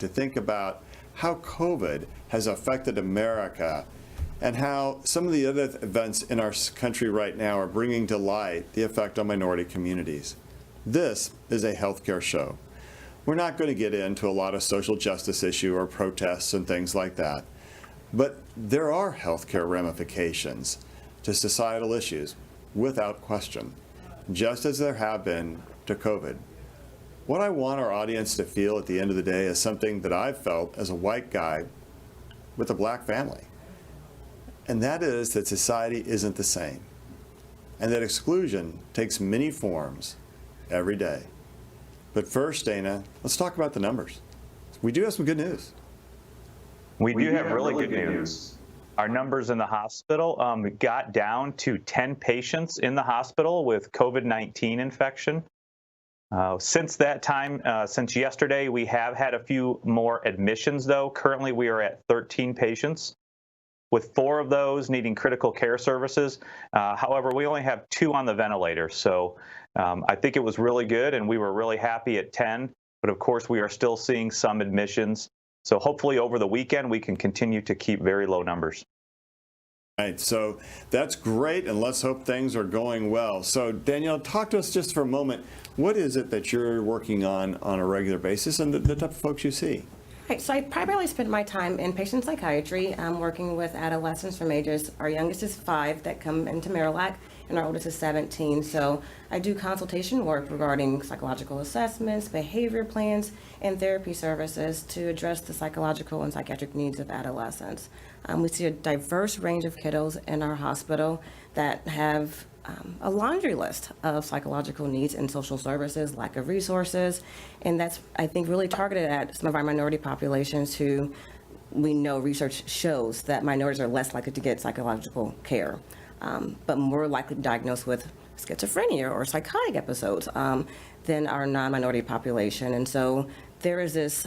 to think about how COVID has affected America and how some of the other events in our country right now are bringing to light the effect on minority communities. This is a healthcare show. We're not going to get into a lot of social justice issue or protests and things like that, but there are healthcare ramifications to societal issues without question, just as there have been to COVID. What I want our audience to feel at the end of the day is something that I've felt as a white guy with a black family. And that is that society isn't the same. And that exclusion takes many forms every day. But first, Dana, let's talk about the numbers. We do have some good news. We do have really good news. Our numbers in the hospital got down to 10 patients in the hospital with COVID-19 infection. Since that time, since yesterday, we have had a few more admissions, though. Currently, we are at 13 patients, with 4 of those needing critical care services. However, we only have 2 on the ventilator. So I think it was really good, and we were really happy at 10. But of course, we are still seeing some admissions. So hopefully over the weekend, we can continue to keep very low numbers. Right, so that's great, and let's hope things are going well. So Danielle, talk to us just for a moment. What is it that you're working on a regular basis and the type of folks you see? Right, so I primarily spend my time in patient psychiatry. I'm working with adolescents from ages, our youngest is 5 that come into Marillac, and our oldest is 17. So I do consultation work regarding psychological assessments, behavior plans, and therapy services to address the psychological and psychiatric needs of adolescents. We see a diverse range of kiddos in our hospital that have a laundry list of psychological needs and social services, lack of resources, and that's, I think, really targeted at some of our minority populations who we know research shows that minorities are less likely to get psychological care, but more likely to be diagnosed with schizophrenia or psychotic episodes than our non-minority population. And so there is this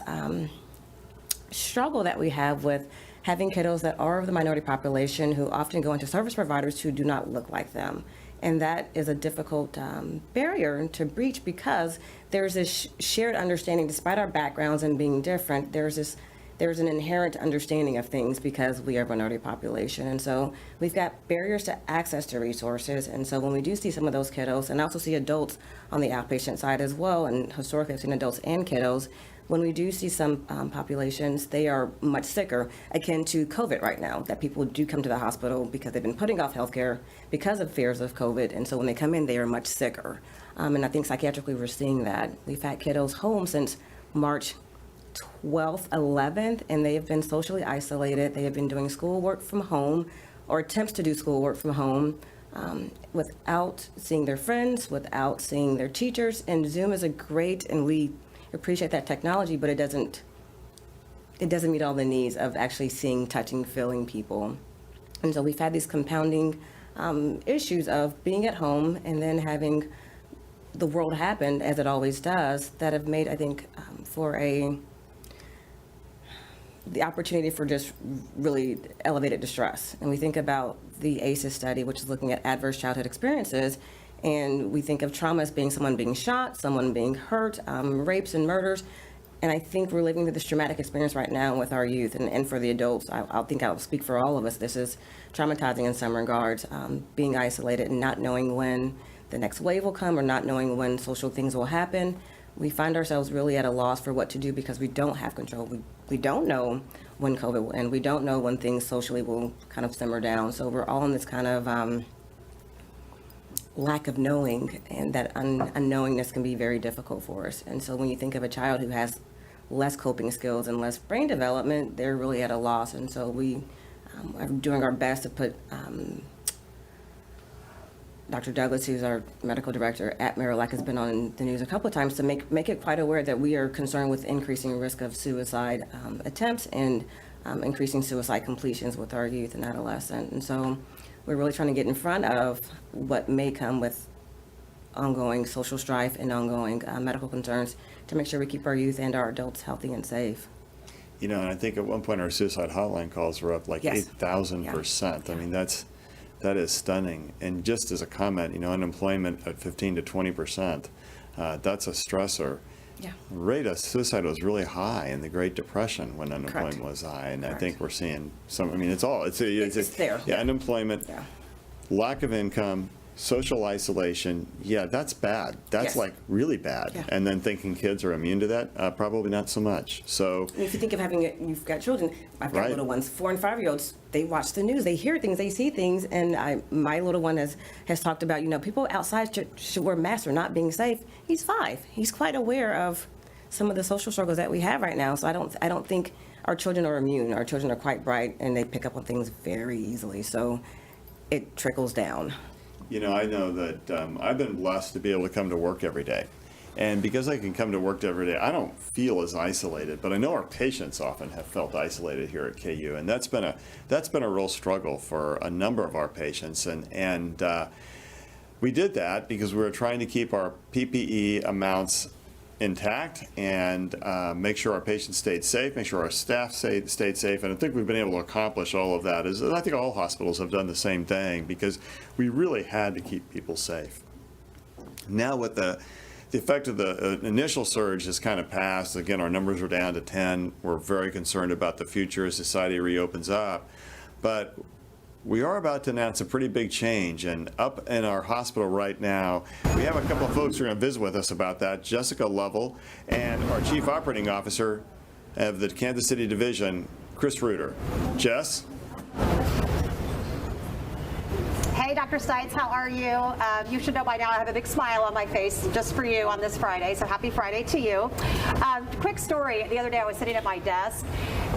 struggle that we have with having kiddos that are of the minority population who often go into service providers who do not look like them. And that is a difficult barrier to breach because there's this shared understanding, despite our backgrounds and being different, there's an inherent understanding of things because we are a minority population. And so we've got barriers to access to resources. And so when we do see some of those kiddos, and I also see adults on the outpatient side as well, and historically I've seen adults and kiddos, when we do see some populations, they are much sicker, akin to COVID right now, that people do come to the hospital because they've been putting off healthcare because of fears of COVID. And so when they come in, they are much sicker. And I think psychiatrically we're seeing that. We've had kiddos home since March 12th, 11th, and they have been socially isolated. They have been doing schoolwork from home or attempts to do schoolwork from home without seeing their friends, without seeing their teachers. And Zoom is a great, and we appreciate that technology, but it doesn't meet all the needs of actually seeing, touching, feeling people. And so we've had these compounding issues of being at home and then having the world happen, as it always does, that have made, I think, for the opportunity for just really elevated distress. And we think about the ACEs study, which is looking at adverse childhood experiences, and we think of trauma as being someone being shot, someone being hurt, rapes and murders. And I think we're living through this traumatic experience right now with our youth and for the adults. I think I'll speak for all of us. This is traumatizing in some regards, being isolated and not knowing when the next wave will come or not knowing when social things will happen. We find ourselves really at a loss for what to do because we don't have control. We don't know when COVID will end. We don't know when things socially will kind of simmer down. So we're all in this kind of lack of knowing, and that unknowingness can be very difficult for us. And so when you think of a child who has less coping skills and less brain development, they're really at a loss. And so we are doing our best to put Dr. Douglas, who's our medical director at Marillac, has been on the news a couple of times to make it quite aware that we are concerned with increasing risk of suicide attempts and increasing suicide completions with our youth and adolescent. And so we're really trying to get in front of what may come with ongoing social strife and ongoing medical concerns to make sure we keep our youth and our adults healthy and safe. You know, and I think at one point our suicide hotline calls were up like Yes. 8,000%. I mean, that is stunning. And just as a comment, you know, unemployment at 15 to 20%, that's a stressor. Yeah. The rate of suicide was really high in the Great Depression when unemployment Correct. was high, and I Correct. think we're seeing some. I mean, it's there. Yeah, unemployment, Yeah. lack of income, social isolation. Yeah, that's bad. That's Yes. like really bad. Yeah. And then thinking kids are immune to that, probably not so much. So. And if you think of you've got children, I've got Right. little ones, 4 and 5-year-olds, they watch the news, they hear things, they see things, and my little one has talked about, people outside should wear masks or not being safe. He's 5. He's quite aware of some of the social struggles that we have right now. So I don't think our children are immune. Our children are quite bright, and they pick up on things very easily. So it trickles down. I know that I've been blessed to be able to come to work every day. And because I can come to work every day, I don't feel as isolated, but I know our patients often have felt isolated here at KU. And that's been a real struggle for a number of our patients. And we did that because we were trying to keep our PPE amounts intact and make sure our patients stayed safe, make sure our staff stayed safe. And I think we've been able to accomplish all of that. I think all hospitals have done the same thing because we really had to keep people safe. Now with the effect of the initial surge has kind of passed. Again, our numbers are down to 10. We're very concerned about the future as society reopens up. But we are about to announce a pretty big change, and up in our hospital right now, we have a couple of folks who are going to visit with us about that. Jessica Lovell and our Chief Operating Officer of the Kansas City Division, Chris Reuter. Jess? Hey, Dr. Stites, how are you? You should know by now I have a big smile on my face just for you on this Friday, so happy Friday to you. Quick story, the other day I was sitting at my desk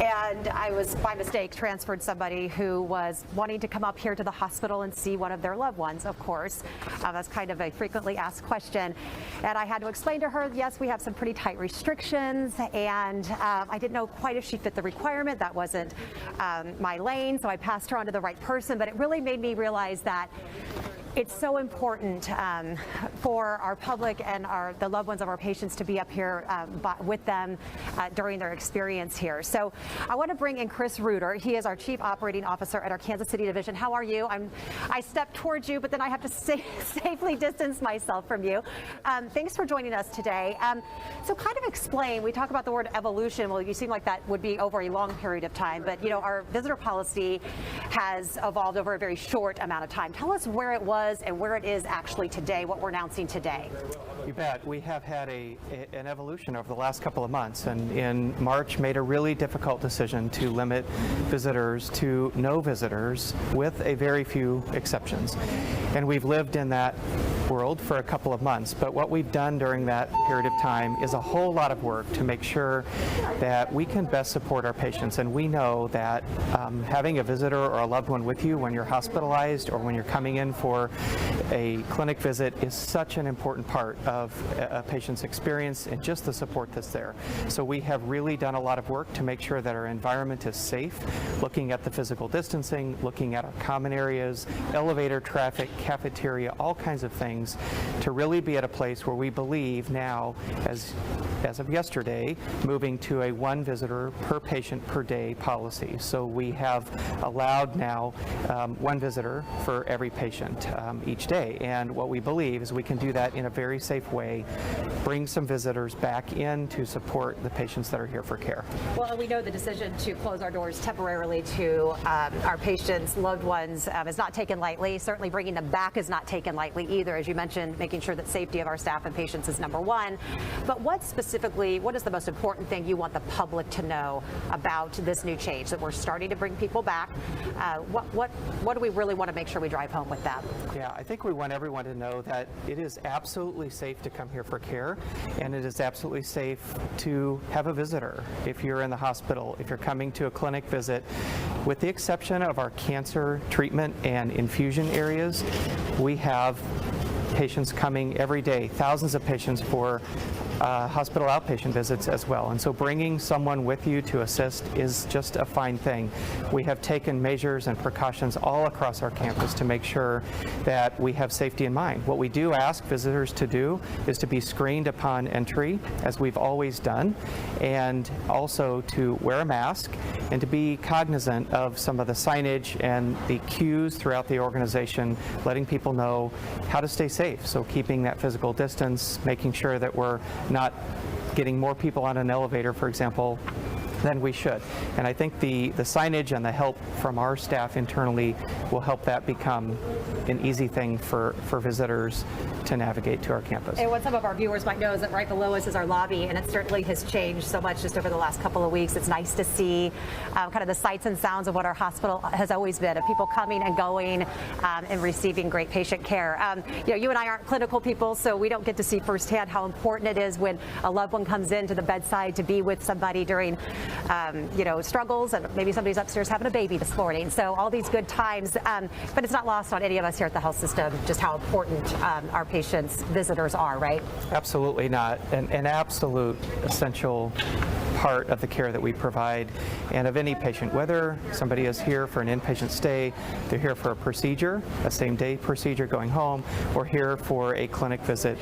and I was, by mistake, transferred somebody who was wanting to come up here to the hospital and see one of their loved ones, of course. That's kind of a frequently asked question. And I had to explain to her, yes, we have some pretty tight restrictions, and I didn't know quite if she fit the requirement. That wasn't my lane, so I passed her on to the right person, but it really made me realize that it's so important for our public and the loved ones of our patients to be up here with them during their experience here. So I want to bring in Chris Reuter. He is our Chief Operating Officer at our Kansas City Division. How are you? I stepped towards you, but then I have to safely distance myself from you. Thanks for joining us today. So kind of explain, we talk about the word evolution. Well, you seem like that would be over a long period of time, but our visitor policy has evolved over a very short amount of time. Tell us where it was and where it is actually today, what we're announcing today. You bet. We have had an evolution over the last couple of months, and in March made a really difficult decision to limit visitors to no visitors with a very few exceptions. And we've lived in that world for a couple of months, but what we've done during that period of time is a whole lot of work to make sure that we can best support our patients. And we know that having a visitor or a loved one with you when you're hospitalized or when you're coming in for a clinic visit is such an important part of a patient's experience and just the support that's there. So we have really done a lot of work to make sure that our environment is safe, looking at the physical distancing, looking at our common areas, elevator traffic, cafeteria, all kinds of things to really be at a place where we believe now, as of yesterday, moving to a 1 visitor per patient per day policy. So we have allowed now 1 visitor for every patient each day. And what we believe is we can do that in a very safe way, bring some visitors back in to support the patients that are here for care. Well, and we know the decision to close our doors temporarily to our patients' loved ones is not taken lightly. Certainly bringing them back is not taken lightly either. As you mentioned, making sure that safety of our staff and patients is number 1. But what is the most important thing you want the public to know about this new change, that we're starting to bring people back? What do we really want to make sure we drive home with that? Yeah, I think we want everyone to know that it is absolutely safe to come here for care, and it is absolutely safe to have a visitor if you're in the hospital, if you're coming to a clinic visit. With the exception of our cancer treatment and infusion areas, we have patients coming every day, thousands of patients for hospital outpatient visits as well. And so bringing someone with you to assist is just a fine thing. We have taken measures and precautions all across our campus to make sure that we have safety in mind. What we do ask visitors to do is to be screened upon entry, as we've always done, and also to wear a mask and to be cognizant of some of the signage and the cues throughout the organization, letting people know how to stay safe. So keeping that physical distance, making sure that we're not getting more people on an elevator, for example, than we should. And I think the signage and the help from our staff internally will help that become an easy thing for visitors to navigate to our campus. And what some of our viewers might know is that right below us is our lobby, and it certainly has changed so much just over the last couple of weeks. It's nice to see kind of the sights and sounds of what our hospital has always been, of people coming and going and receiving great patient care. You and I aren't clinical people, so we don't get to see firsthand how important it is when a loved one comes into the bedside to be with somebody during struggles, and maybe somebody's upstairs having a baby this morning. So all these good times, but it's not lost on any of us here at the health system just how important our patients, visitors are, right? Absolutely not. An absolute essential part of the care that we provide, and of any patient, whether somebody is here for an inpatient stay, they're here for a procedure, a same-day procedure going home, or here for a clinic visit.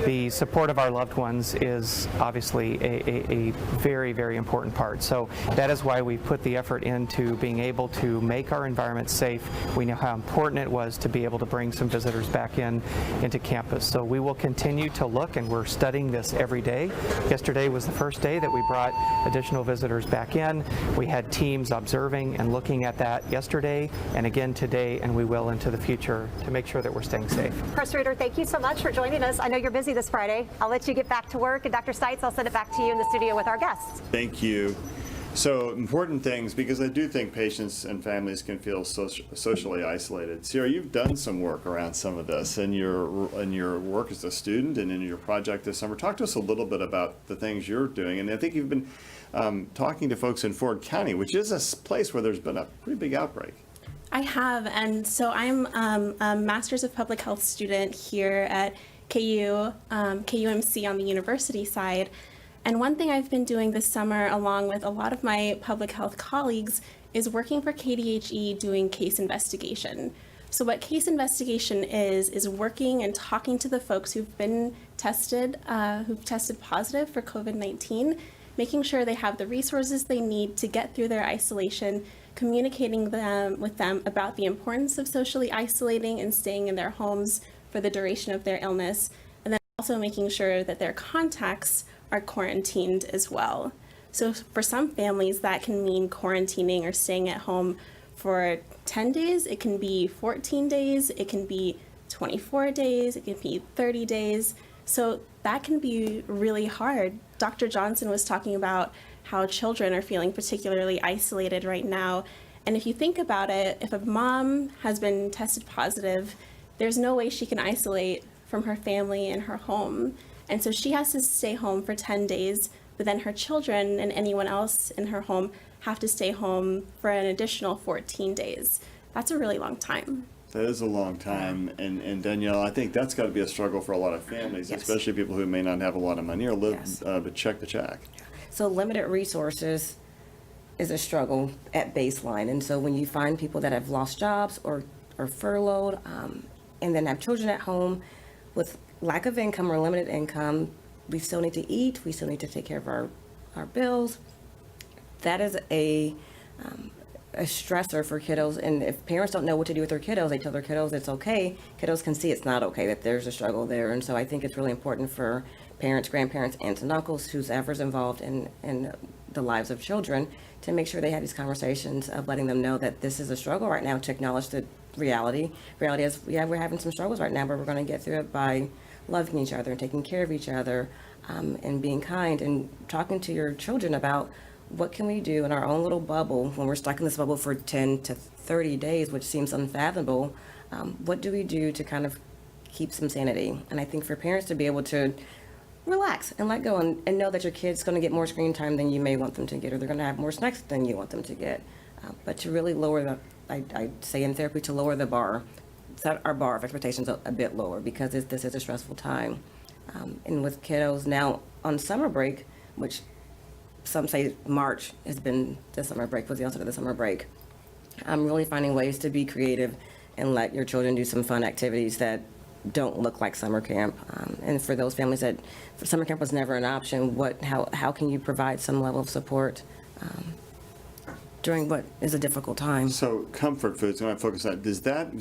The support of our loved ones is obviously a very, very important part. So that is why we put the effort into being able to make our environment safe. We know how important it was to be able to bring some visitors back into campus. So we will continue to look, and we're studying this every day. Yesterday was the first day that we brought additional visitors back in. We had teams observing and looking at that yesterday and again today, and we will into the future to make sure that we're staying safe. Chris Reeder, thank you so much for joining us. I know you're busy this Friday. I'll let you get back to work, and Dr. Seitz, I'll send it back to you in the studio with our guests. Thank you. So important things, because I do think patients and families can feel socially isolated. Sierra, you've done some work around some of this in your work as a student and in your project this summer. Talk to us a little bit about the things you're doing. And I think you've been talking to folks in Ford County, which is a place where there's been a pretty big outbreak. I have, and so I'm a Master's of Public Health student here at KU, KUMC on the university side. And one thing I've been doing this summer, along with a lot of my public health colleagues, is working for KDHE doing case investigation. So what case investigation is working and talking to the folks who've been tested, who've tested positive for COVID-19, making sure they have the resources they need to get through their isolation, communicating with them about the importance of socially isolating and staying in their homes for the duration of their illness, and then also making sure that their contacts are quarantined as well. So for some families, that can mean quarantining or staying at home for 10 days. It can be 14 days. It can be 24 days. It can be 30 days. So that can be really hard. Dr. Johnson was talking about how children are feeling particularly isolated right now. And if you think about it, if a mom has been tested positive, there's no way she can isolate from her family and her home. And so she has to stay home for 10 days, but then her children and anyone else in her home have to stay home for an additional 14 days. That's a really long time. That is a long time. And Danielle, I think that's got to be a struggle for a lot of families, Yes. especially people who may not have a lot of money or live Yes. to check the check. So limited resources is a struggle at baseline. And so when you find people that have lost jobs or furloughed and then have children at home with lack of income or limited income, we still need to eat, we still need to take care of our bills. That is a stressor for kiddos. And if parents don't know what to do with their kiddos, they tell their kiddos it's okay. Kiddos can see it's not okay, that there's a struggle there. And so I think it's really important for parents, grandparents, aunts and uncles, who's ever's involved in the lives of children, to make sure they have these conversations of letting them know that this is a struggle right now, to acknowledge the reality. Reality is, yeah, we're having some struggles right now, but we're going to get through it by loving each other and taking care of each other, and being kind and talking to your children about what can we do in our own little bubble when we're stuck in this bubble for 10 to 30 days, which seems unfathomable. What do we do to kind of keep some sanity? And I think for parents to be able to relax and let go and know that your kid's going to get more screen time than you may want them to get, or they're going to have more snacks than you want them to get. But to really lower I say in therapy, to lower the bar, set our bar of expectations a bit lower, because this is a stressful time. And with kiddos now on summer break, which some say March has been the summer break, was the onset of the summer break, I'm really finding ways to be creative and let your children do some fun activities that don't look like summer camp. And for those families that summer camp was never an option, how can you provide some level of support? during what is a difficult time. So comfort foods, when I focus on,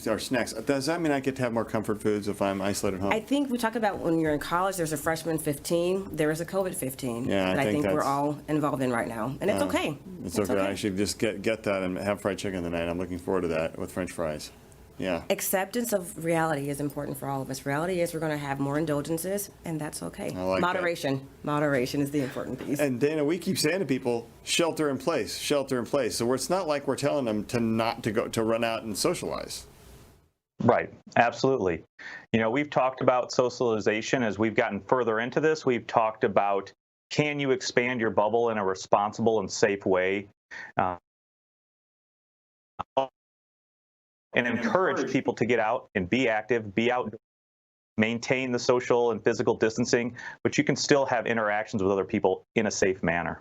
or snacks, does that mean I get to have more comfort foods if I'm isolated at home? I think we talk about when you're in college, there's a freshman 15, there is a COVID 15 Yeah, I that I think think we're that's- all involved in right now, and it's okay. It's okay. I should just get that and have fried chicken tonight. I'm looking forward to that with French fries. Yeah. Acceptance of reality is important for all of us. Reality is we're going to have more indulgences, and that's okay. I like that. Moderation. Moderation is the important piece. And Dana, we keep saying to people, shelter in place, shelter in place. So it's not like we're telling them to run out and socialize. Right, absolutely. You know, we've talked about socialization as we've gotten further into this. We've talked about, can you expand your bubble in a responsible and safe way? And encourage people to get out and be active, be outdoors, maintain the social and physical distancing, but you can still have interactions with other people in a safe manner.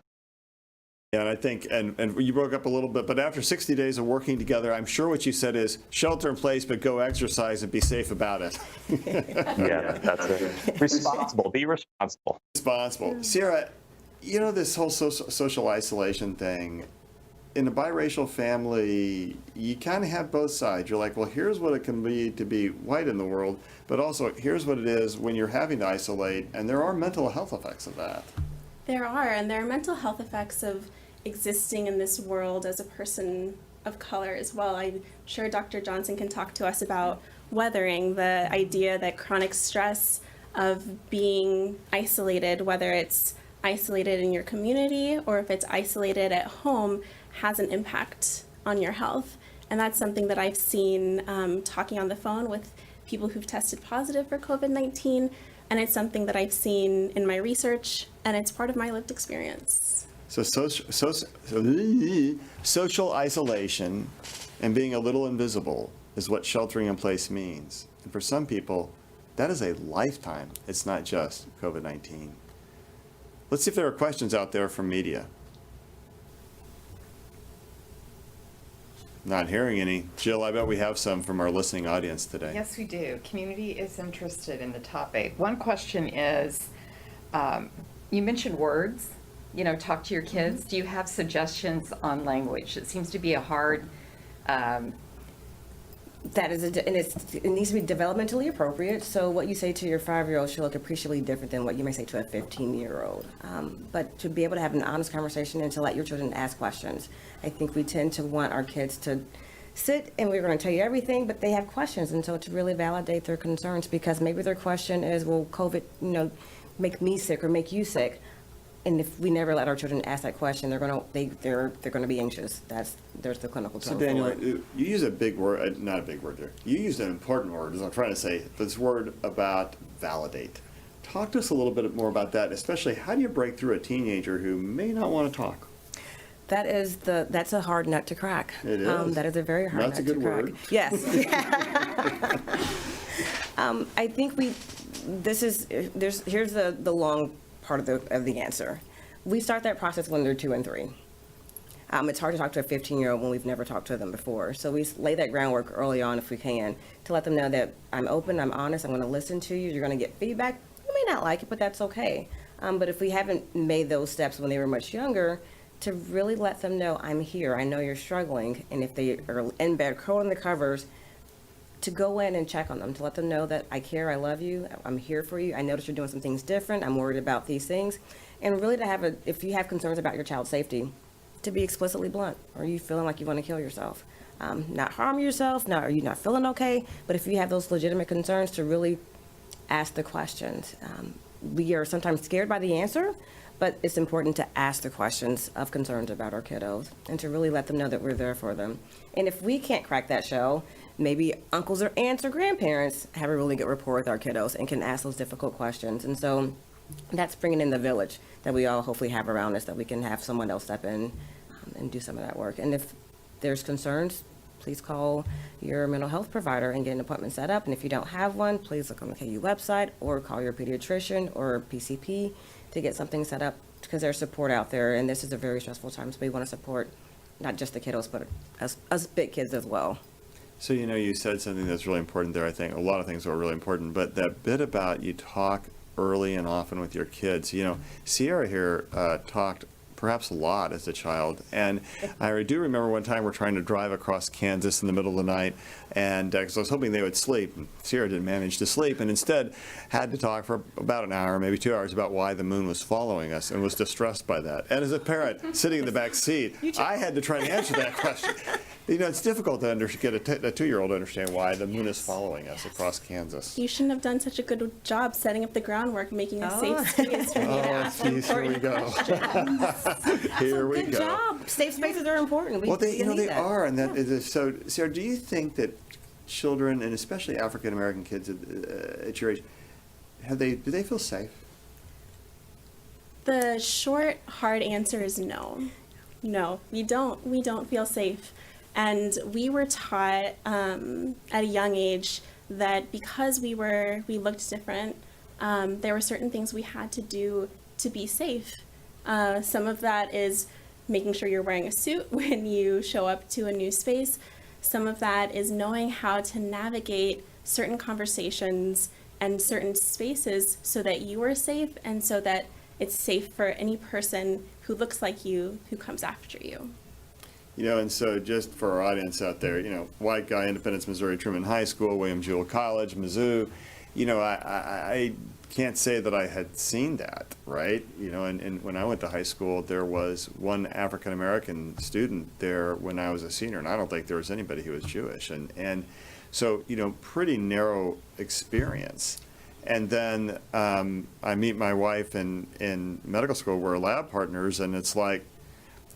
Yeah, and I think, and you broke up a little bit, but after 60 days of working together, I'm sure what you said is shelter in place, but go exercise and be safe about it. Yeah, that's it. Responsible, be responsible. Responsible. Sierra, you know, this whole social isolation thing, in a biracial family, you kind of have both sides. You're like, well, here's what it can be to be white in the world, but also here's what it is when you're having to isolate, and there are mental health effects of that. There are, and there are mental health effects of existing in this world as a person of color as well. I'm sure Dr. Johnson can talk to us about weathering, the idea that chronic stress of being isolated, whether it's isolated in your community or if it's isolated at home, has an impact on your health. And that's something that I've seen talking on the phone with people who've tested positive for COVID-19, and it's something that I've seen in my research, and it's part of my lived experience. So social isolation and being a little invisible is what sheltering in place means. And for some people, that is a lifetime. It's not just COVID-19. Let's see if there are questions out there from media. Not hearing any. Jill, I bet we have some from our listening audience today. Yes, we do. Community is interested in the topic. One question is, you mentioned words, talk to your kids. Do you have suggestions on language? It seems to be a hard... That is, it needs to be developmentally appropriate. So what you say to your 5-year-old should look appreciably different than what you may say to a 15-year-old. But to be able to have an honest conversation and to let your children ask questions. I think we tend to want our kids to sit and we're going to tell you everything, but they have questions. And so to really validate their concerns, because maybe their question is, will COVID, make me sick or make you sick? And if we never let our children ask that question, they're going to be anxious. There's the clinical term. So Daniel, you use a big word, not a big word there. You used an important word, as I'm trying to say, this word about validate. Talk to us a little bit more about that, especially how do you break through a teenager who may not want to talk? That's a hard nut to crack. It is. That is a very hard nut to crack. That's a good word. Yes. I think here's the long part of the answer. We start that process when they're 2 and 3. It's hard to talk to a 15-year-old when we've never talked to them before. So we lay that groundwork early on if we can to let them know that I'm open, I'm honest, I'm going to listen to you, you're going to get feedback. You may not like it, but that's okay. But if we haven't made those steps when they were much younger, to really let them know I'm here, I know you're struggling, and if they are in bed curling the covers, to go in and check on them, to let them know that I care, I love you, I'm here for you, I notice you're doing some things different, I'm worried about these things. And really to have if you have concerns about your child's safety, to be explicitly blunt. Are you feeling like you want to kill yourself? Not harm yourself, are you not feeling okay? But if you have those legitimate concerns, to really ask the questions. We are sometimes scared by the answer, but it's important to ask the questions of concerns about our kiddos and to really let them know that we're there for them. And if we can't crack that shell, maybe uncles or aunts or grandparents have a really good rapport with our kiddos and can ask those difficult questions. And so that's bringing in the village that we all hopefully have around us, that we can have someone else step in and do some of that work. And if there's concerns, please call your mental health provider and get an appointment set up. And if you don't have one, please look on the KU website or call your pediatrician or PCP to get something set up, because there's support out there. And this is a very stressful time, so we want to support not just the kiddos, but us big kids as well. So, you said something that's really important there. I think a lot of things are really important, but that bit about you talk early and often with your kids. Sierra here talked perhaps a lot as a child. And I do remember one time we're trying to drive across Kansas in the middle of the night, and 'cause I was hoping they would sleep. And Sierra didn't manage to sleep, and instead had to talk for about an hour, maybe 2 hours, about why the moon was following us, and was distressed by that. And as a parent sitting in the back seat, I had to try to answer that question. You know, it's difficult to get a 2-year-old to understand why the moon is following us across Kansas. You shouldn't have done such a good job setting up the groundwork, making a safe space for me to ask Geez, here we go. Here we Good go. job. Safe spaces are important. Well, they need that. are, and that is so. Sarah, do you think that children, and especially African American kids at your age, do they feel safe? The short, hard answer is no. No, we don't feel safe. And we were taught at a young age that because we looked different, there were certain things we had to do to be safe. Some of that is making sure you're wearing a suit when you show up to a new space. Some of that is knowing how to navigate certain conversations and certain spaces so that you are safe and so that it's safe for any person who looks like you who comes after you. You know, and so just for our audience out there, you know, white guy, Independence, Missouri, Truman High School, William Jewell College, Mizzou, you know, I can't say that I had seen that, right? You know, and when I went to high school, there was one African-American student there when I was a senior, and I don't think there was anybody who was Jewish. And so, you know, pretty narrow experience. And then I meet my wife in medical school. We're lab partners, and it's like,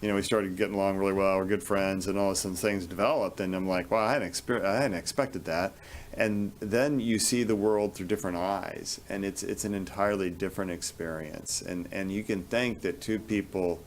you know, we started getting along really well. We're good friends, and all of a sudden things developed. And I'm like, well, I hadn't expected that. And then you see the world through different eyes, and it's an entirely different experience. And you can think that two people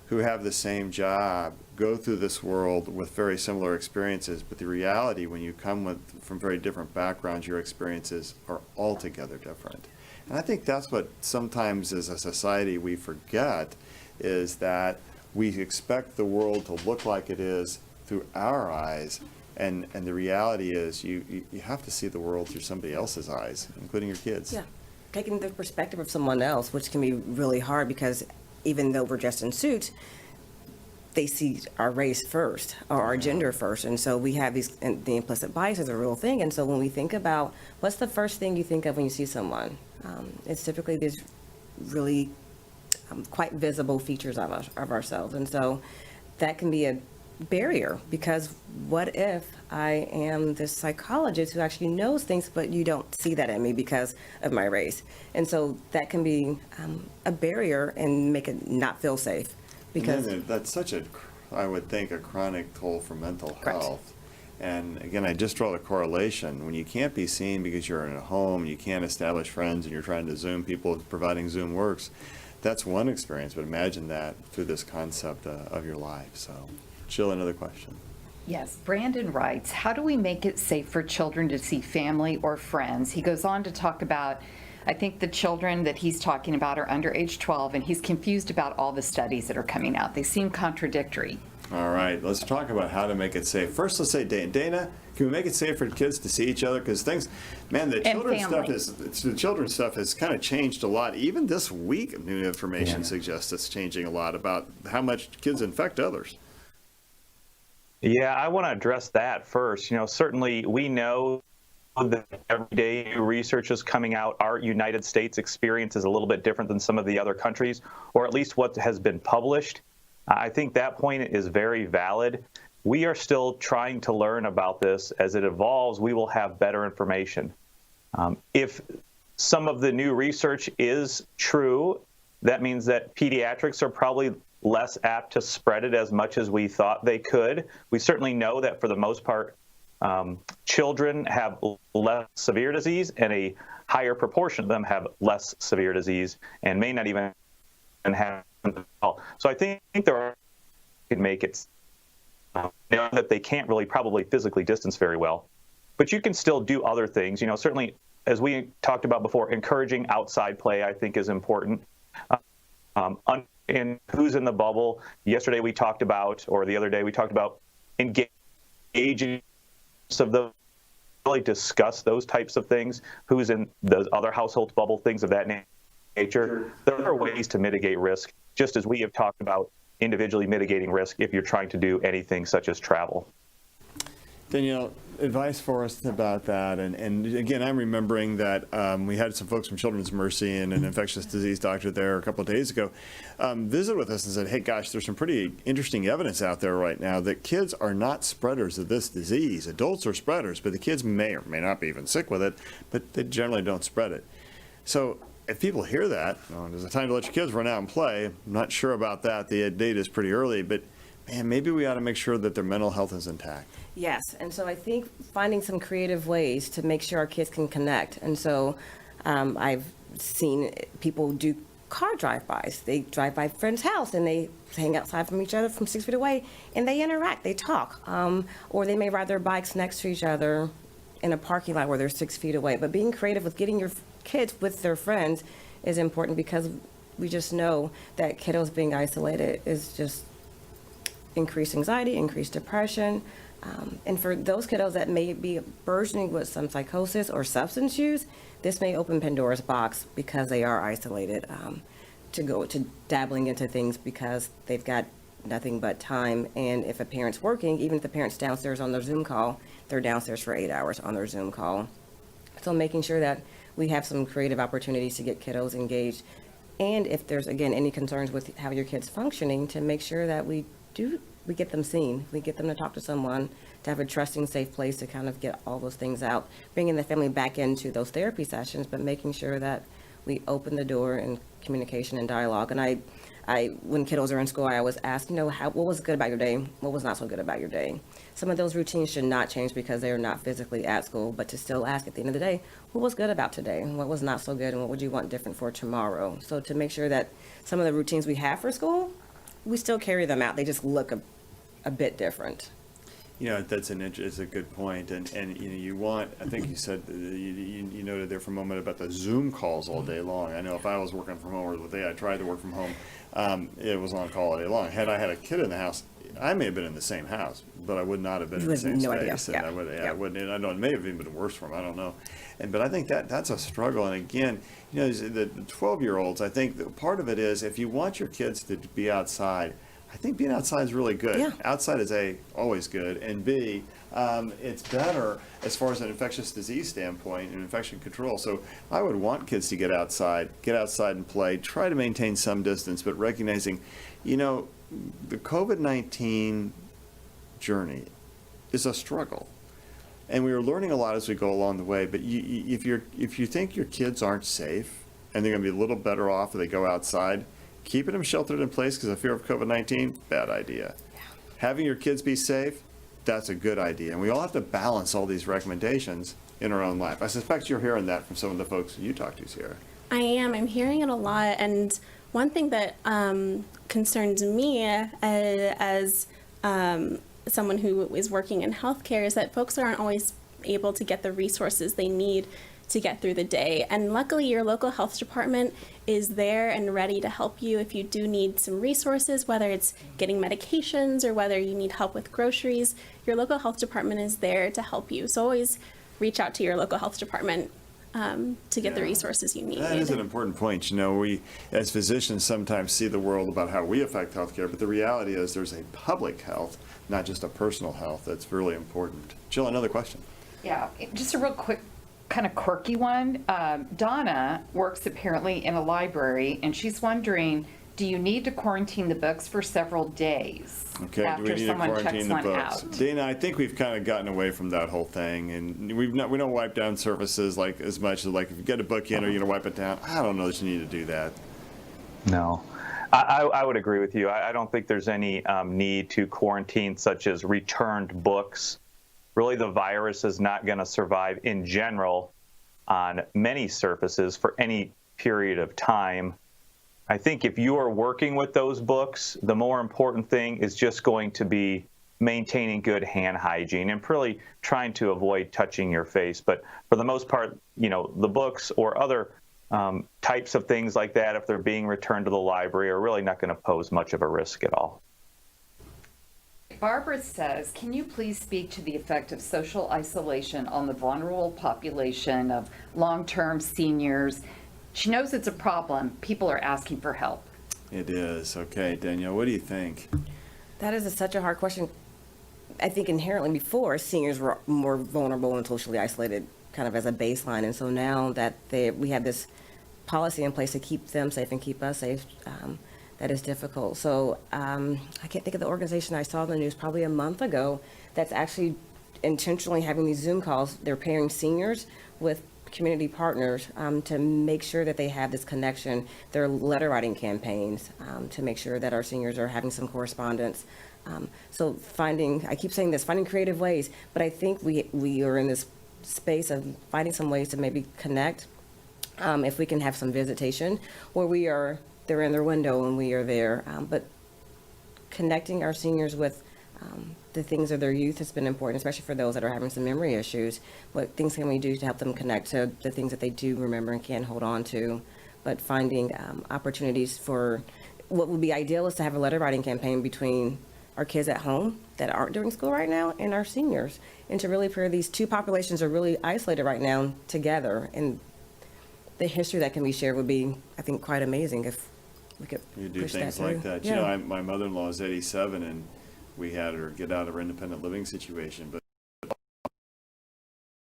who have the same job go through this world with very similar experiences, but the reality, when you come from very different backgrounds, your experiences are altogether different. And I think that's what sometimes as a society we forget, is that we expect the world to look like it is through our eyes, and the reality is you have to see the world through somebody else's eyes, including your kids. Yeah, taking the perspective of someone else, which can be really hard because even though we're dressed in suits, they see our race first or our gender first. And so we have these, and the implicit bias is a real thing. And so when we think about what's the first thing you think of when you see someone, it's typically these really quite visible features of ourselves. And so that can be a barrier, because what if I am this psychologist who actually knows things, but you don't see that in me because of my race? And so that can be a barrier and make it not feel safe. Because that's such I would think, a chronic toll for mental Correct. health. And again, I just draw the correlation. When you can't be seen because you're in a home, you can't establish friends, and you're trying to Zoom people, providing Zoom works, that's one experience. But imagine that through this concept of your life. So, Jill, another question. Yes, Brandon writes, how do we make it safe for children to see family or friends? He goes on to talk about, I think the children that he's talking about are under age 12, and he's confused about all the studies that are coming out. They seem contradictory. All right, let's talk about how to make it safe. First, let's say, Dana, can we make it safe for kids to see each other? Because things, man, the children's stuff has kind of changed a lot. Even this week, new information suggests it's changing a lot about how much kids infect others. Yeah, I want to address that first. You know, certainly we know that every day new research is coming out. Our United States experience is a little bit different than some of the other countries, or at least what has been published. I think that point is very valid. We are still trying to learn about this. As it evolves, we will have better information. If some of the new research is true, that means that pediatrics are probably less apt to spread it as much as we thought they could. We certainly know that for the most part, children have less severe disease, and a higher proportion of them have less severe disease and may not even have it at all. So I think there are can make it know that they can't really probably physically distance very well, but you can still do other things. You know, certainly, as we talked about before, encouraging outside play, I think, is important. And who's in the bubble? Yesterday we talked about, or the other day we talked about, engaging of the really discuss those types of things. Who's in those other household bubble, things of that nature. nature, there are ways to mitigate risk, just as we have talked about individually mitigating risk if you're trying to do anything such as travel. Danielle, advice for us about that. And again, I'm remembering that we had some folks from Children's Mercy and an infectious disease doctor there a couple of days ago visit with us and said, hey, gosh, there's some pretty interesting evidence out there right now that kids are not spreaders of this disease. Adults are spreaders, but the kids may or may not be even sick with it, but they generally don't spread it. So if people hear that, there's a time to let your kids run out and play. I'm not sure about that. The data is pretty early, but man, maybe we ought to make sure that their mental health is intact. Yes, and so I think finding some creative ways to make sure our kids can connect. And so I've seen people do car drive-bys. They drive by a friend's house and they hang outside from each other from 6 feet away and they interact, they talk. Or they may ride their bikes next to each other in a parking lot where they're 6 feet away. But being creative with getting your kids with their friends is important because we just know that kiddos being isolated is just increased anxiety, increased depression. And for those kiddos that may be burgeoning with some psychosis or substance use, this may open Pandora's box because they are isolated to go to dabbling into things because they've got nothing but time. And if a parent's working, even if the parent's downstairs on their Zoom call, they're downstairs for 8 hours on their Zoom call. So making sure that we have some creative opportunities to get kiddos engaged. And if there's, again, any concerns with how your kid's functioning, to make sure that we get them seen, we get them to talk to someone, to have a trusting, safe place to kind of get all those things out, bringing the family back into those therapy sessions, but making sure that we open the door in communication and dialogue. And I when kiddos are in school, I always ask, what was good about your day? What was not so good about your day? Some of those routines should not change because they are not physically at school, but to still ask at the end of the day, what was good about today? And what was not so good? And what would you want different for tomorrow? So to make sure that some of the routines we have for school, we still carry them out. They just look a bit different. That's a good point. And you want, I think you said, you noted there for a moment about the Zoom calls all day long. I know if I was working from home or the day I tried to work from home, it was on call all day long. Had I had a kid in the house, I may have been in the same house, but I would not have been in the same space. And I wouldn't, and I know it may have even been worse for them. I don't know. But I think that's a struggle. And again, the 12-year-olds, I think part of it is if you want your kids to be outside, I think being outside is really good. Yeah. Outside is always good, and B, it's better as far as an infectious disease standpoint and infection control. So I would want kids to get outside and play, try to maintain some distance, but recognizing, the COVID-19 journey is a struggle. And we are learning a lot as we go along the way, but if you think your kids aren't safe and they're going to be a little better off if they go outside, keeping them sheltered in place because of fear of COVID-19, bad idea. Yeah. Having your kids be safe, that's a good idea. And we all have to balance all these recommendations in our own life. I suspect you're hearing that from some of the folks you talk to, Sierra. I am. I'm hearing it a lot. And one thing that concerns me as someone who is working in healthcare is that folks aren't always able to get the resources they need to get through the day. And luckily, your local health department is there and ready to help you if you do need some resources, whether it's getting medications or whether you need help with groceries. Your local health department is there to help you. So always reach out to your local health department to get the resources you need. That is an important point. We, as physicians, sometimes see the world about how we affect healthcare, but the reality is there's a public health, not just a personal health, that's really important. Jill, another question. Yeah, just a real quick, kind of quirky one. Donna works apparently in a library, and she's wondering, do you need to quarantine the books for several days after someone checks one out? Dana, I think we've kind of gotten away from that whole thing, and we don't wipe down surfaces like as much as like if you get a book in, are you going to wipe it down? I don't know that you need to do that. No. I would agree with you. I don't think there's any need to quarantine such as returned books. Really, the virus is not going to survive in general on many surfaces for any period of time. I think if you are working with those books, the more important thing is just going to be maintaining good hand hygiene and really trying to avoid touching your face. But for the most part, the books or other types of things like that, if they're being returned to the library, are really not going to pose much of a risk at all. Barbara says, can you please speak to the effect of social isolation on the vulnerable population of long-term seniors She knows it's a problem. People are asking for help. It is. Okay, Danielle, what do you think? That is such a hard question. I think inherently before, seniors were more vulnerable and socially isolated kind of as a baseline. And so now that we have this policy in place to keep them safe and keep us safe, that is difficult. So I can't think of the organization I saw in the news probably a month ago that's actually intentionally having these Zoom calls. They're pairing seniors with community partners to make sure that they have this connection. There are letter writing campaigns to make sure that our seniors are having some correspondence. So I keep saying this, finding creative ways, but I think we are in this space of finding some ways to maybe connect. If we can have some visitation where they're in their window and we are there, but connecting our seniors with the things of their youth has been important, especially for those that are having some memory issues. What things can we do to help them connect to the things that they do remember and can't hold on to? But finding opportunities for what would be ideal is to have a letter writing campaign between our kids at home that aren't doing school right now and our seniors, and to really pair these two populations are really isolated right now together. And the history that can be shared would be, I think, quite amazing if we could You do push things that like through. that. Yeah. You know, my mother-in-law is 87, and we had her get out of her independent living situation, but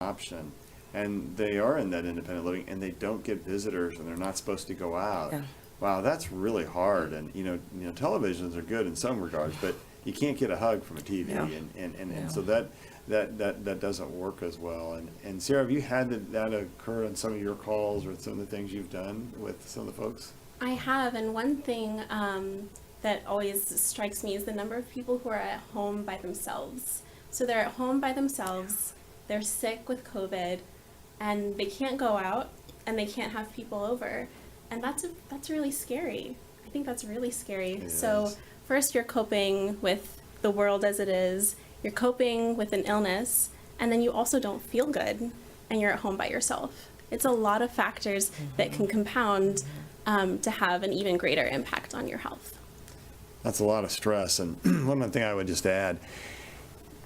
option. And they are in that independent living, and they don't get visitors, and they're not supposed to go out. Yeah. Wow, that's really hard. And you know, televisions are good in some regards, but you can't get a hug from a TV, No. and so that doesn't work as well. And Sarah, have you had that occur on some of your calls or some of the things you've done with some of the folks? I have, and one thing that always strikes me is the number of people who are at home by themselves. So they're at home by themselves, they're sick with COVID, and they can't go out, and they can't have people over. And that's really scary. I think that's really scary. It So is. first you're coping with the world as it is, you're coping with an illness, and then you also don't feel good, and you're at home by yourself. It's a lot of factors that can compound to have an even greater impact on your health. That's a lot of stress. And one other thing I would just add,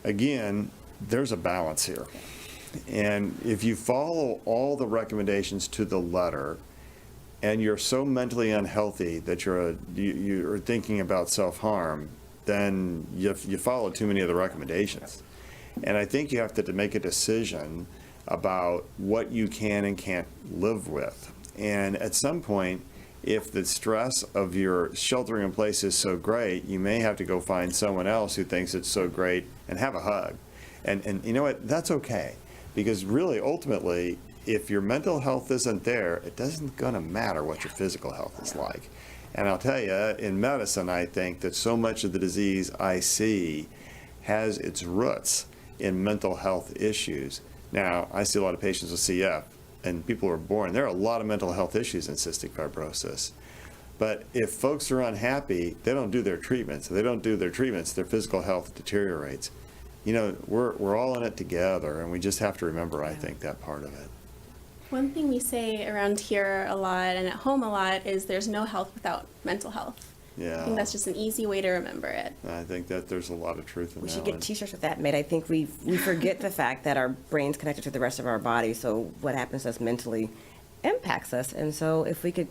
again, there's a balance here. And if you follow all the recommendations to the letter, and you're so mentally unhealthy that you're thinking about self-harm, then you follow too many of the recommendations. And I think you have to make a decision about what you can and can't live with. And at some point, if the stress of your sheltering in place is so great, you may have to go find someone else who thinks it's so great and have a hug. And you know what? That's okay. Because really, ultimately, if your mental health isn't there, it doesn't gonna matter what your physical health is like. And I'll tell you, in medicine, I think that so much of the disease I see has its roots in mental health issues. Now, I see a lot of patients with CF, and people who are born, there are a lot of mental health issues in cystic fibrosis. But if folks are unhappy, they don't do their treatments. If they don't do their treatments, their physical health deteriorates. You know, we're all in it together, and we just have to remember, I think, that part of it. One thing we say around here a lot and at home a lot is there's no health without mental health. I think that's just an easy way to remember it. I think that there's a lot of truth in We that should one. get t-shirts with that made. I think we forget the fact that our brain's connected to the rest of our body, so what happens to us mentally impacts us. And so if we could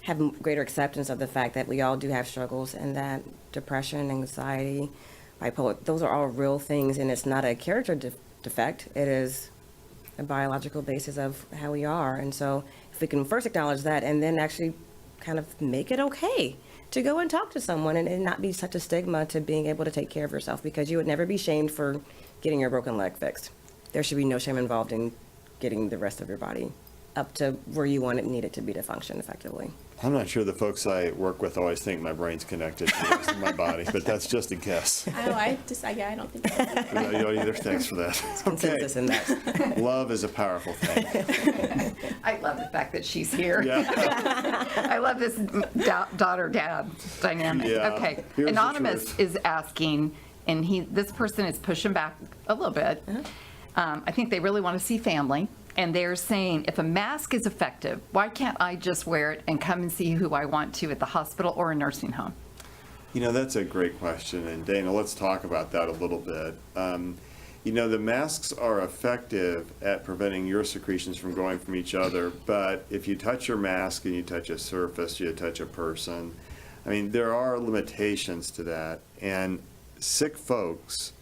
have greater acceptance of the fact that we all do have struggles, and that depression, anxiety, bipolar, those are all real things, and it's not a character defect. It is a biological basis of how we are. And so if we can first acknowledge that and then actually kind of make it okay to go and talk to someone, and not be such a stigma to being able to take care of yourself, because you would never be shamed for getting your broken leg fixed. There should be no shame involved in getting the rest of your body up to where you want it and need it to be to function effectively. I'm not sure the folks I work with always think my brain's connected to the rest of my body, but that's just a guess. I don't think so. You don't either. Thanks for that. Okay. Consensus in that. Love is a powerful thing. I love the fact that she's here. Yeah. I love this daughter-dad dynamic. Yeah. Okay. Here's the Anonymous truth. is asking, and this person is pushing back a little bit. I think they really want to see family. And they're saying, if a mask is effective, why can't I just wear it and come and see who I want to at the hospital or a nursing home? You know, that's a great question. And Dana, let's talk about that a little bit. you know, the masks are effective at preventing your secretions from going from each other, but if you touch your mask and you touch a surface, you touch a person, I mean, there are limitations to that. And sick folks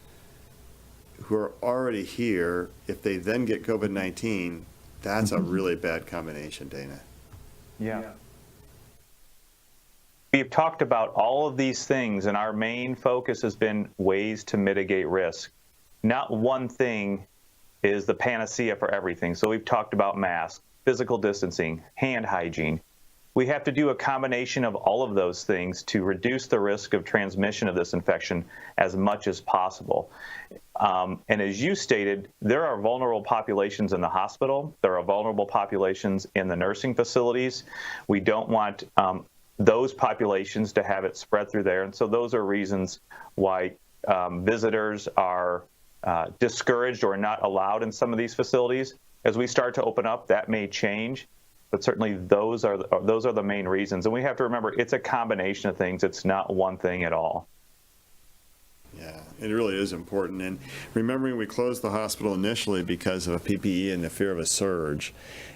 who are already here, if they then get COVID-19, that's a really bad combination, Dana. Yeah. We've talked about all of these things, and our main focus has been ways to mitigate risk. Not one thing is the panacea for everything. So we've talked about masks, physical distancing, hand hygiene. We have to do a combination of all of those things to reduce the risk of transmission of this infection as much as possible. And as you stated, there are vulnerable populations in the hospital. There are vulnerable populations in the nursing facilities. We don't want those populations to have it spread through there. And so those are reasons why visitors are discouraged or not allowed in some of these facilities. As we start to open up, that may change, but certainly those are the main reasons. And we have to remember, it's a combination of things. It's not one thing at all. Yeah, it really is important. And remembering we closed the hospital initially because of a PPE and the fear of a surge.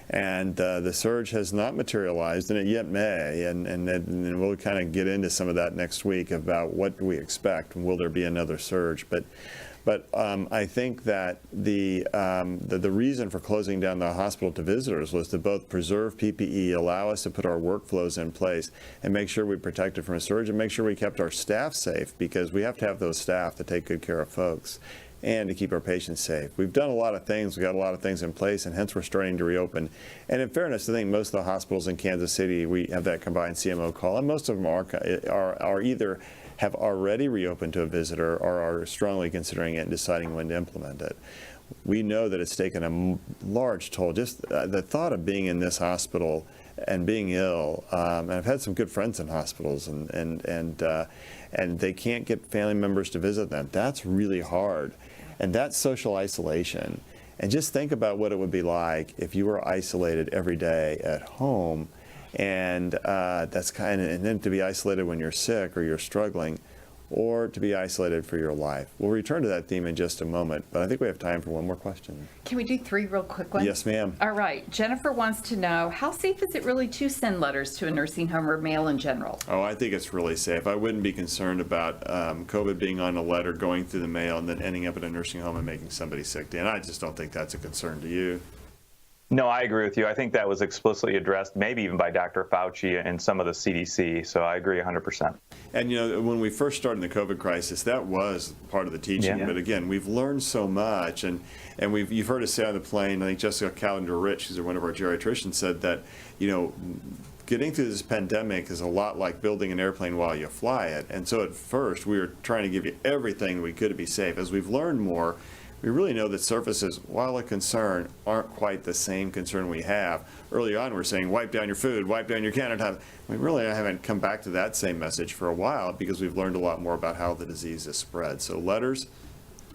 And the surge has not materialized, and it yet may. And we'll kind of get into some of that next week about what do we expect. Will there be another surge? But I think that the reason for closing down the hospital to visitors was to both preserve PPE, allow us to put our workflows in place, and make sure we protected from a surge, and make sure we kept our staff safe, because we have to have those staff to take good care of folks and to keep our patients safe. We've done a lot of things. We've got a lot of things in place, and hence we're starting to reopen. And in fairness, I think most of the hospitals in Kansas City, we have that combined CMO call, and most of them are either have already reopened to a visitor or are strongly considering it and deciding when to implement it. We know that it's taken a large toll. Just the thought of being in this hospital and being ill, and I've had some good friends in hospitals, and they can't get family members to visit them. That's really hard, and that's social isolation. And just think about what it would be like if you were isolated every day at home. And that's and then to be isolated when you're sick or you're struggling, or to be isolated for your life. We'll return to that theme in just a moment, but I think we have time for one more question. Can we do 3 real quick ones? Yes, ma'am. All right. Jennifer wants to know, how safe is it really to send letters to a nursing home or mail in general? Oh, I think it's really safe. I wouldn't be concerned about COVID being on a letter, going through the mail, and then ending up in a nursing home and making somebody sick. Dan, I just don't think that's a concern to you. No, I agree with you. I think that was explicitly addressed, maybe even by Dr. Fauci and some of the CDC. So I agree 100%. And, you know, when we first started the COVID crisis, that was part of the teaching. Yeah. But again, we've learned so much. And you've heard us say on the plane, I think Jessica Callender-Rich, who's one of our geriatricians, said that, you know, getting through this pandemic is a lot like building an airplane while you fly it. And so at first, we were trying to give you everything we could to be safe. As we've learned more, we really know that surfaces, while a concern, aren't quite the same concern we have. Early on, we're saying, wipe down your food, wipe down your countertop. We really haven't come back to that same message for a while, because we've learned a lot more about how the disease is spread. So letters,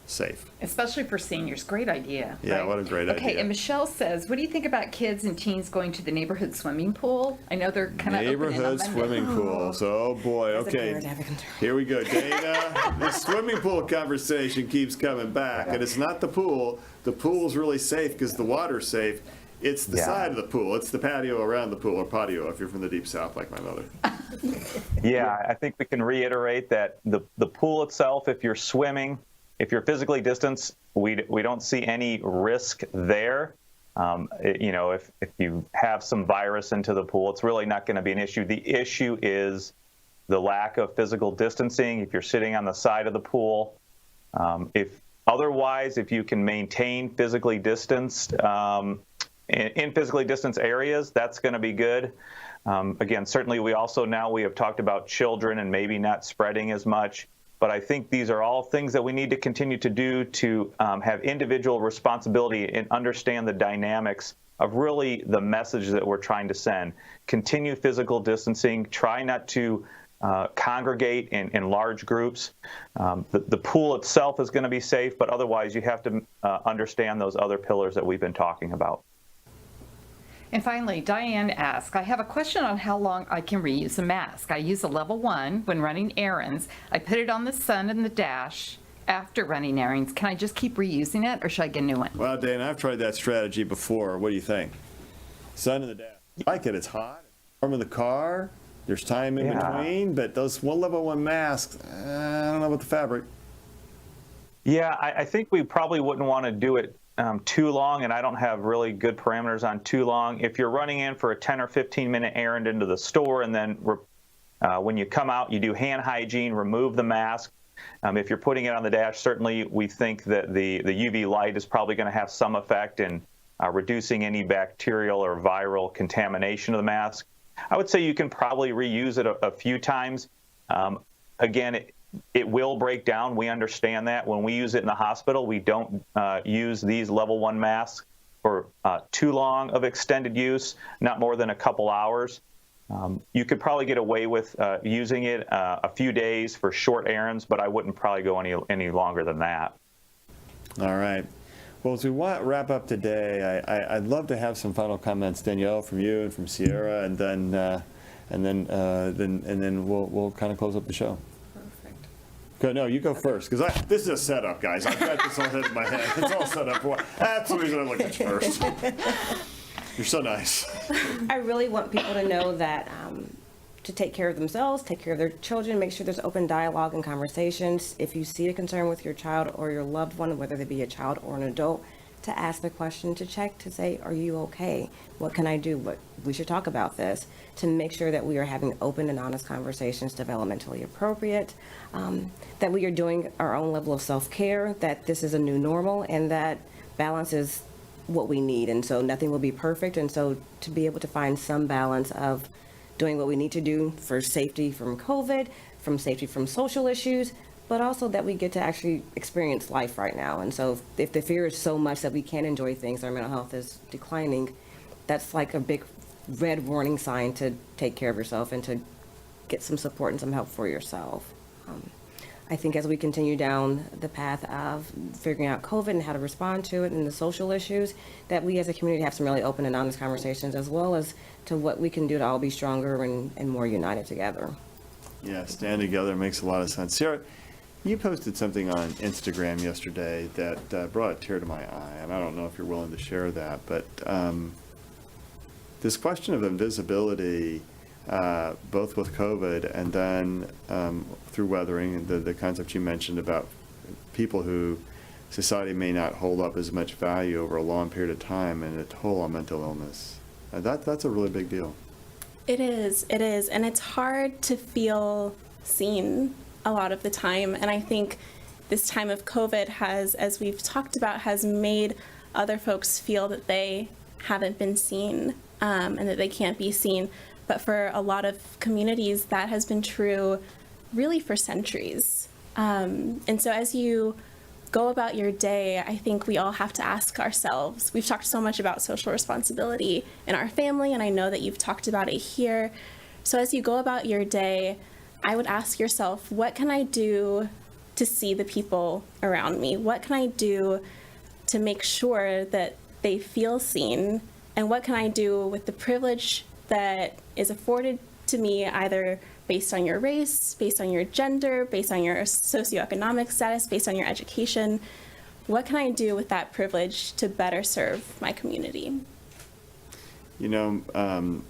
safe. Especially for seniors. Great idea. Yeah, right? what a great idea. Okay, and Michelle says, what do you think about kids and teens going to the neighborhood swimming pool? I know they're kind of Neighborhood swimming pools. Oh, boy. As a Okay. parent, I have a concern. Here we go, Dana. The swimming pool conversation keeps coming back, and it's not the pool. The pool's really safe because the water's safe. It's the side of the pool. It's the patio around the pool, or patio if you're from the deep south like my mother. Yeah, I think we can reiterate that the pool itself, if you're swimming, if you're physically distanced, we don't see any risk there. You know, if you have some virus into the pool, it's really not going to be an issue. The issue is the lack of physical distancing. If you're sitting on the side of the pool, if you can maintain physically distanced in physically distanced areas, that's going to be good. Again, certainly we have talked about children and maybe not spreading as much. But I think these are all things that we need to continue to do to have individual responsibility and understand the dynamics of really the message that we're trying to send. Continue physical distancing. Try not to congregate in large groups. The pool itself is going to be safe, but otherwise you have to understand those other pillars that we've been talking about. And finally, Diane asks, I have a question on how long I can reuse a mask. I use a level 1 when running errands. I put it on the sun and the dash after running errands, can I just keep reusing it, or should I get a new one? Well, Dan, I've tried that strategy before. What do you think? Sun in the dash. I like it. It's hot. Warm in the car. There's time in between, but those level 1 masks, I don't know about the fabric. Yeah, I think we probably wouldn't want to do it too long, and I don't have really good parameters on too long. If you're running in for a 10 or 15-minute errand into the store, and then when you come out, you do hand hygiene, remove the mask. If you're putting it on the dash, certainly we think that the UV light is probably going to have some effect in reducing any bacterial or viral contamination of the mask. I would say you can probably reuse it a few times. Again, it will break down. We understand that. When we use it in the hospital, we don't use these level 1 masks for too long of extended use, not more than a couple hours. You could probably get away with using it a few days for short errands, but I wouldn't probably go any longer than that. All right. Well, as we wrap up today, I'd love to have some final comments, Danielle, from you and from Sierra, and then we'll kind of close up the show. Perfect. Go, no, you go first, because this is a setup, guys. I've got this all in my head. It's all set up. That's the reason I looked at you first. You're so nice. I really want people to know that to take care of themselves, take care of their children, make sure there's open dialogue and conversations. If you see a concern with your child or your loved one, whether they be a child or an adult, to ask the question, to check, to say, are you okay? What can I do? We should talk about this, to make sure that we are having open and honest conversations, developmentally appropriate, that we are doing our own level of self-care, that this is a new normal, and that balance is what we need. And so nothing will be perfect. And so to be able to find some balance of doing what we need to do for safety from COVID, from safety from social issues, but also that we get to actually experience life right now. And so if the fear is so much that we can't enjoy things, our mental health is declining, that's like a big red warning sign to take care of yourself and to get some support and some help for yourself. I think as we continue down the path of figuring out COVID and how to respond to it and the social issues, that we as a community have some really open and honest conversations, as well as to what we can do to all be stronger and more united together. Yeah, stand together makes a lot of sense. Sarah, you posted something on Instagram yesterday that brought a tear to my eye, and I don't know if you're willing to share that, but this question of invisibility, both with COVID and then through weathering, the concept you mentioned about people who society may not hold up as much value over a long period of time, and a toll on mental illness. That's a really big deal. It is, and it's hard to feel seen a lot of the time, and I think this time of COVID has, as we've talked about, has made other folks feel that they haven't been seen and that they can't be seen. But for a lot of communities, that has been true really for centuries. And so as you go about your day, I think we all have to ask ourselves, we've talked so much about social responsibility in our family, and I know that you've talked about it here. So as you go about your day, I would ask yourself, what can I do to see the people around me? What can I do to make sure that they feel seen? And what can I do with the privilege that is afforded to me, either based on your race, based on your gender, based on your socioeconomic status, based on your education? What can I do with that privilege to better serve my community? You know,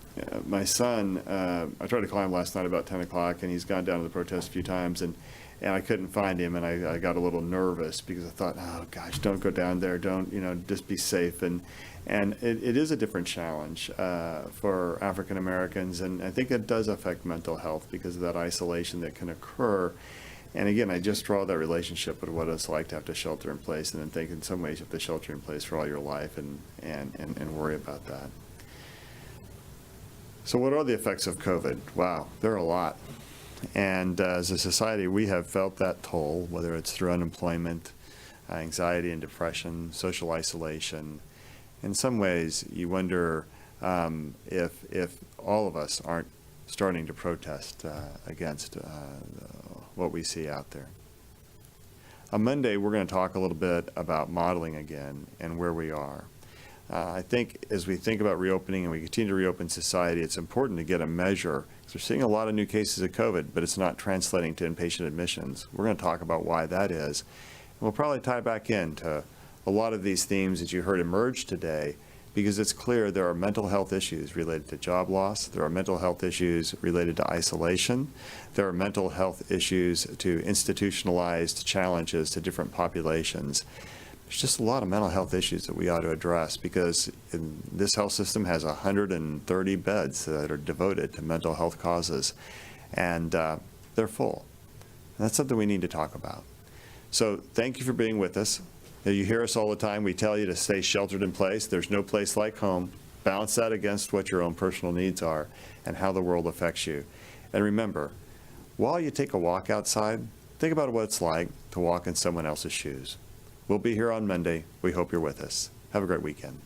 my son, I tried to call him last night about 10 o'clock, and he's gone down to the protest a few times, and I couldn't find him, and I got a little nervous because I thought, oh gosh, don't go down there, don't, just be safe. And it is a different challenge for African Americans, and I think it does affect mental health because of that isolation that can occur. And again, I just draw that relationship with what it's like to have to shelter in place, and then think in some ways you have to shelter in place for all your life and worry about that. So what are the effects of COVID? Wow, there are a lot. And as a society, we have felt that toll, whether it's through unemployment, anxiety and depression, social isolation. In some ways, you wonder if all of us aren't starting to protest against what we see out there. On Monday, we're going to talk a little bit about modeling again and where we are. I think as we think about reopening and we continue to reopen society, it's important to get a measure, because we're seeing a lot of new cases of COVID, but it's not translating to inpatient admissions. We're going to talk about why that is. And we'll probably tie back into a lot of these themes that you heard emerge today, because it's clear there are mental health issues related to job loss, there are mental health issues related to isolation, there are mental health issues to institutionalized challenges to different populations. There's just a lot of mental health issues that we ought to address, because this health system has 130 beds that are devoted to mental health causes, and they're full. And that's something we need to talk about. So thank you for being with us. You hear us all the time. We tell you to stay sheltered in place. There's no place like home. Balance that against what your own personal needs are and how the world affects you. And remember, while you take a walk outside, think about what it's like to walk in someone else's shoes. We'll be here on Monday. We hope you're with us. Have a great weekend.